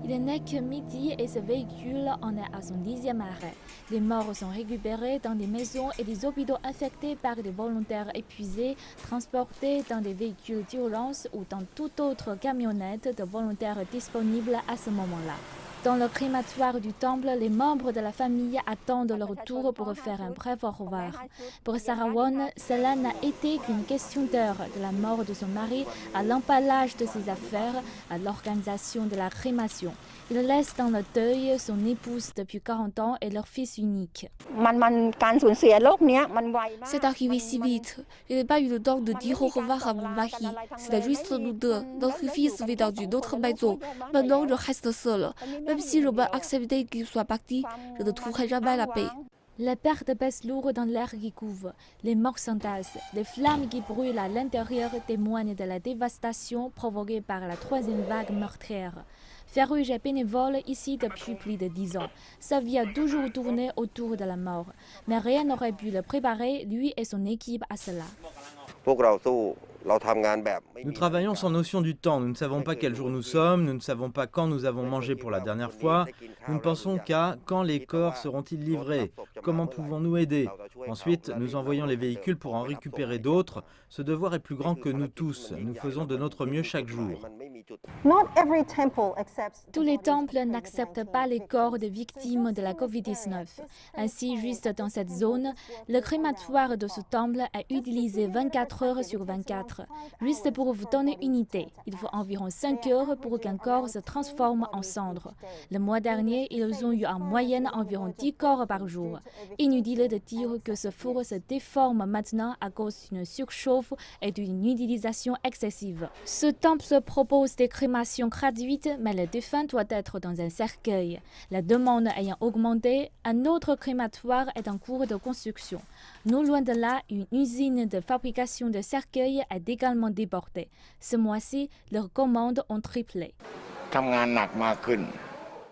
Il n'est que midi et ce véhicule en est à son 10e arrêt. Les morts sont récupérés dans des maisons et des hôpitaux infectés par des volontaires épuisés, transportés dans des véhicules d'urgence ou dans toute autre camionnette de volontaires disponibles à ce moment-là. Dans le crématoire du temple, les membres de la famille attendent leur tour pour faire un bref au revoir. Pour Sarah Won, cela n'a été qu'une question d'heure, de la mort de son mari à l'empallage de ses affaires, à l'organisation de la crémation. Il laisse dans le deuil son épouse depuis 40 ans et leur fils unique. C'est arrivé si vite. Je n'ai pas eu le temps de dire au revoir à mon mari. C'était juste nous deux. Notre fils vit dans une autre maison. Maintenant, je reste seule. Même si je peux accepter qu'il soit parti, je ne trouverai jamais la paix. La perte pèse lourd dans l'air qui couvre. Les morts s'entassent. Les flammes qui brûlent à l'intérieur témoignent de la dévastation provoquée par la troisième vague meurtrière. Ferruge est bénévole ici depuis plus de 10 ans. Sa vie a toujours tourné autour de la mort. Mais rien n'aurait pu le préparer, lui et son équipe, à cela. Nous travaillons sans notion du temps. Nous ne savons pas quel jour nous sommes, nous ne savons pas quand nous avons mangé pour la dernière fois. Nous ne pensons qu'à quand les corps seront-ils livrés, comment pouvons-nous aider. Ensuite, nous envoyons les véhicules pour en récupérer d'autres. Ce devoir est plus grand que nous tous. Nous faisons de notre mieux chaque jour. Tous les temples n'acceptent pas les corps des victimes de la Covid-19. Ainsi, juste dans cette zone, le crématoire de ce temple est utilisé 24 heures sur 24. Juste pour vous donner une idée, il faut environ 5 heures pour qu'un corps se transforme en cendre. Le mois dernier, ils ont eu en moyenne environ 10 corps par jour. Inutile de dire que ce four se déforme maintenant à cause d'une surchauffe et d'une utilisation excessive. Ce temple propose des crémations gratuites, mais le défunt doit être dans un cercueil. La demande ayant augmenté, un autre crématoire est en cours de construction. Non loin de là, une usine de fabrication de cercueils est également débordée. Ce mois-ci, leurs commandes ont triplé.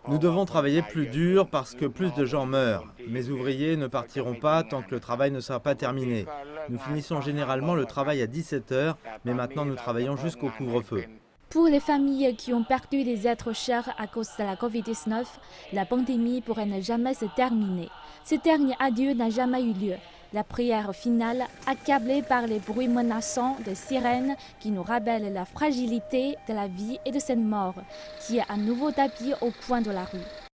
Nous devons travailler plus dur parce que plus de gens meurent. Mes ouvriers ne partiront pas tant que le travail ne sera pas terminé. Nous finissons généralement le travail à 17 h, mais maintenant nous travaillons jusqu'au couvre-feu. Pour les familles qui ont perdu des êtres chers à cause de la Covid-19, la pandémie pourrait ne jamais se terminer. Ce dernier adieu n'a jamais eu lieu. La prière finale, accablée par les bruits menaçants de sirènes qui nous rappellent la fragilité de la vie et de cette mort, qui est à nouveau tapie au coin de la rue.